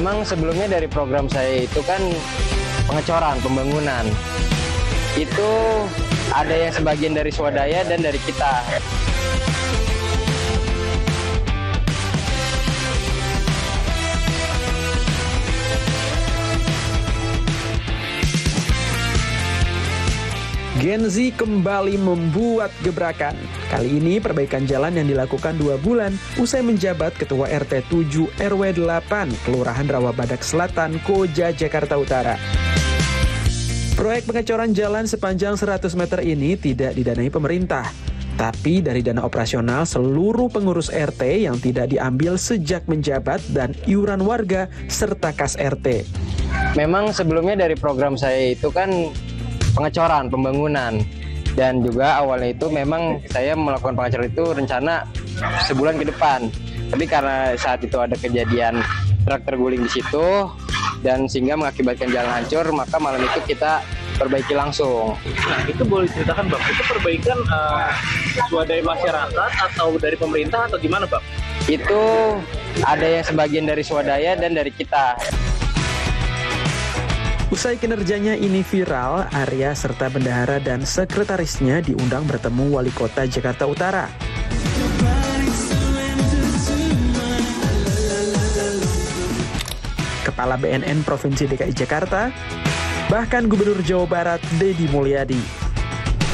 Memang sebelumnya dari program saya itu kan pengecoran, pembangunan. Itu ada yang sebagian dari swadaya dan dari kita. Gen Z kembali membuat gebrakan. Kali ini perbaikan jalan yang dilakukan 2 bulan usai menjabat Ketua RT 7 RW 8 Kelurahan Rawabadak Selatan, Koja, Jakarta Utara. Proyek pengecoran jalan sepanjang 100 meter ini tidak didanai pemerintah, tapi dari dana operasional seluruh pengurus RT yang tidak diambil sejak menjabat dan iuran warga serta kas RT. Memang sebelumnya dari program saya itu kan pengecoran, pembangunan, dan juga awalnya itu memang saya melakukan pengecoran itu rencana sebulan ke depan. Tapi karena saat itu ada kejadian truk terguling di situ dan sehingga mengakibatkan jalan hancur, maka malam itu kita perbaiki langsung. Nah, itu boleh ceritakan Bang, itu perbaikan swadaya masyarakat atau dari pemerintah atau gimana Bang? Itu ada yang sebagian dari swadaya dan dari kita. Usai kinerjanya ini viral, Arya serta bendahara dan sekretarisnya diundang bertemu Wali Kota Jakarta Utara. Kepala BNN Provinsi DKI Jakarta, bahkan Gubernur Jawa Barat Deddy Mulyadi.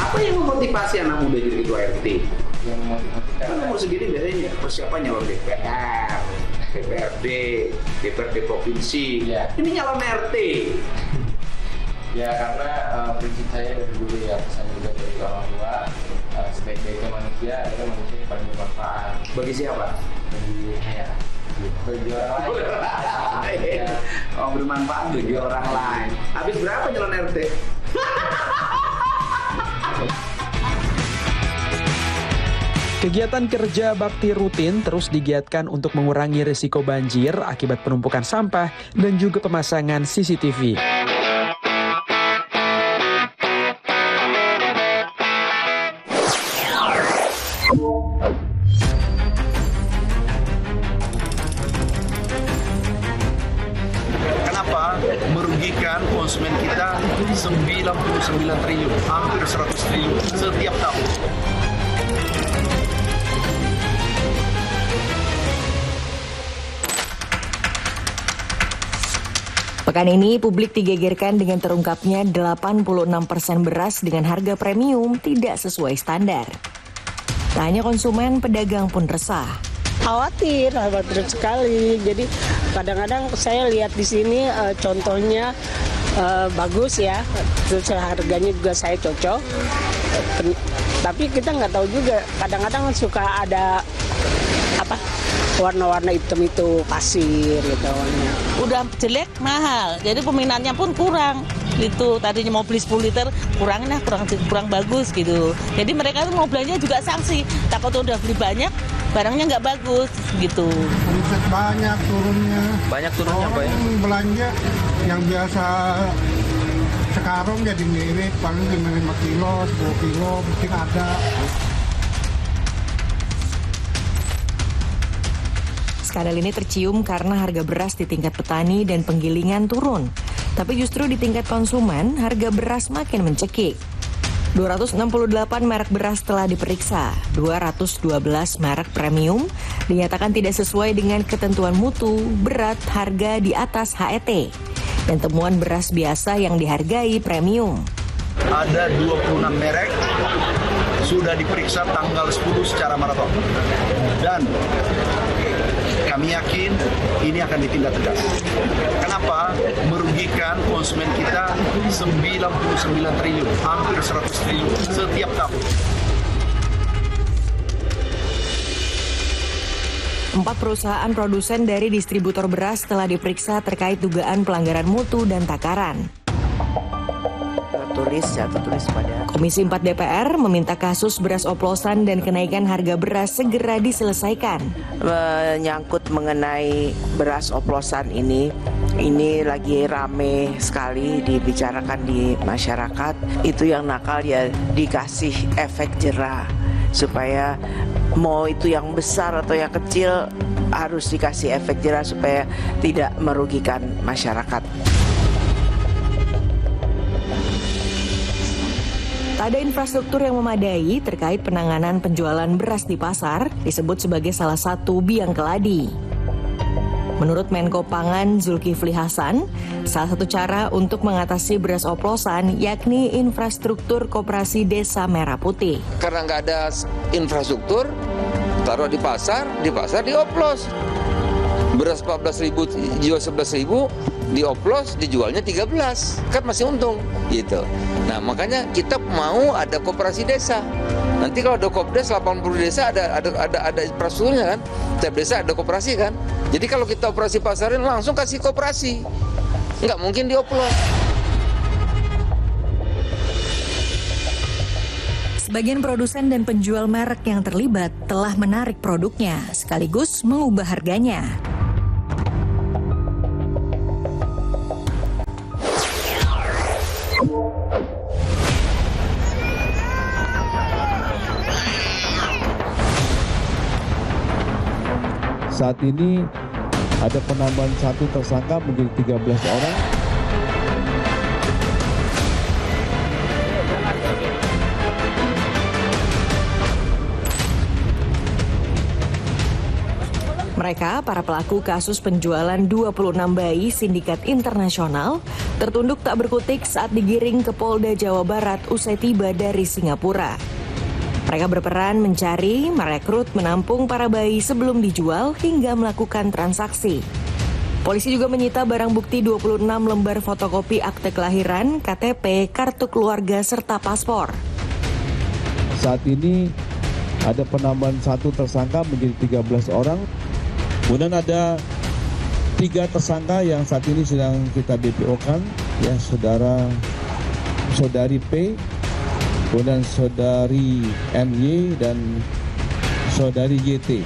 Apa yang memotivasi anak muda jadi ketua RT? Kan nomor sendiri biasanya persiapan nyalon DPR, DPRD, DPRD provinsi. Ya. Ini nyalon RT. Ya karena prinsip saya dari dulu ya, pesan juga dari orang tua, sebaik-baiknya manusia adalah manusia yang paling bermanfaat. Bagi siapa? Bagi saya, bagi orang lain. Oh, bermanfaat bagi orang lain. Habis berapa nyalon RT? Kegiatan kerja bakti rutin terus digiatkan untuk mengurangi risiko banjir akibat penumpukan sampah dan juga pemasangan CCTV. Kenapa? Merugikan konsumen kita 99 triliun, hampir 100 triliun setiap tahun. Pekan ini publik digegerkan dengan terungkapnya 86% beras dengan harga premium tidak sesuai standar. Tak hanya konsumen, pedagang pun resah. Khawatir sekali. Jadi kadang-kadang saya lihat di sini contohnya bagus ya, terus harganya juga saya cocok. Tapi kita nggak tahu juga, kadang-kadang suka ada warna-warna hitam itu pasir gitu. Udah jelek mahal, jadi peminatnya pun kurang gitu. Tadinya mau beli 10 liter kurang bagus gitu. Jadi mereka tuh mau belanja juga sanksi, takut udah beli banyak barangnya nggak bagus gitu. Banyak turunnya. Banyak turunnya Pak ya? Belanja yang biasa sekarang jadi mirip, paling 5 kilo, 10 kilo mungkin ada. Skandal ini tercium karena harga beras di tingkat petani dan penggilingan turun. Tapi justru di tingkat konsumen, harga beras makin mencekik. 268 merek beras telah diperiksa, 212 merek premium dinyatakan tidak sesuai dengan ketentuan mutu, berat, harga di atas HET. Dan temuan beras biasa yang dihargai premium. Ada 26 merek sudah diperiksa tanggal 10 secara maraton. Dan kami yakin ini akan ditindak tegas. Kenapa? Merugikan konsumen kita 99 triliun, hampir 100 triliun setiap tahun. 4 perusahaan produsen dari distributor beras telah diperiksa terkait dugaan pelanggaran mutu dan takaran. Tertulis pada Komisi 4 DPR meminta kasus beras oplosan dan kenaikan harga beras segera diselesaikan. menyangkut mengenai beras oplosan ini lagi rame sekali dibicarakan di masyarakat. Itu yang nakal ya dikasih efek jera supaya mau itu yang besar atau yang kecil harus dikasih efek jerah supaya tidak merugikan masyarakat. Tak ada infrastruktur yang memadai terkait penanganan penjualan beras di pasar disebut sebagai salah satu biang keladi. Menurut Menko Pangan Zulkifli Hasan, salah satu cara untuk mengatasi beras oplosan yakni infrastruktur koperasi Desa Merah Putih. Karena nggak ada infrastruktur, taruh di pasar dioplos. Beras 14.000 jual 11.000, dioplos dijualnya 13, kan masih untung gitu. Nah makanya kita mau ada koperasi desa. Nanti kalau ada kopdes 80 desa ada infrastrukturnya kan, tiap desa ada koperasi kan. Jadi kalau kita operasi pasarin langsung kasih koperasi, nggak mungkin dioplos. Sebagian produsen dan penjual merek yang terlibat telah menarik produknya sekaligus mengubah harganya. Saat ini ada penambahan 1 tersangka menjadi 13 orang. Mereka, para pelaku kasus penjualan 26 bayi sindikat internasional, tertunduk tak berkutik saat digiring ke Polda Jawa Barat usai tiba dari Singapura. Mereka berperan mencari, merekrut, menampung para bayi sebelum dijual hingga melakukan transaksi. Polisi juga menyita barang bukti 26 lembar fotokopi akte kelahiran, KTP, kartu keluarga, serta paspor. Saat ini ada penambahan 1 tersangka menjadi 13 orang. Kemudian ada 3 tersangka yang saat ini sedang kita DPO-kan, ya saudari P, kemudian saudari MY dan saudari YT.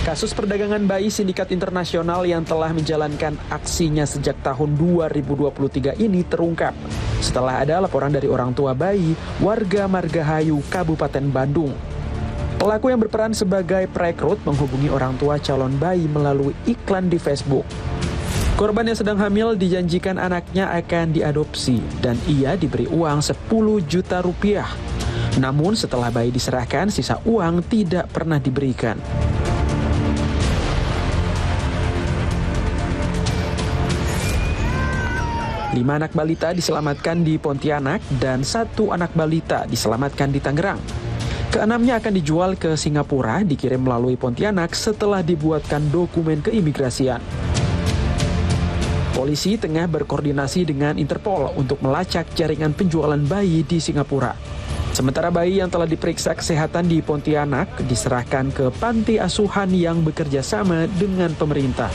Kasus perdagangan bayi sindikat internasional yang telah menjalankan aksinya sejak tahun 2023 ini terungkap setelah ada laporan dari orang tua bayi warga Margahayu, Kabupaten Bandung. Pelaku yang berperan sebagai perekrut menghubungi orang tua calon bayi melalui iklan di Facebook. Korban yang sedang hamil dijanjikan anaknya akan diadopsi dan ia diberi uang 10 juta rupiah. Namun setelah bayi diserahkan, sisa uang tidak pernah diberikan. Lima anak balita diselamatkan di Pontianak dan 1 anak balita diselamatkan di Tangerang. Keenamnya akan dijual ke Singapura, dikirim melalui Pontianak setelah dibuatkan dokumen keimigrasian. Polisi tengah berkoordinasi dengan Interpol untuk melacak jaringan penjualan bayi di Singapura. Sementara bayi yang telah diperiksa kesehatan di Pontianak diserahkan ke panti asuhan yang bekerja sama dengan pemerintah.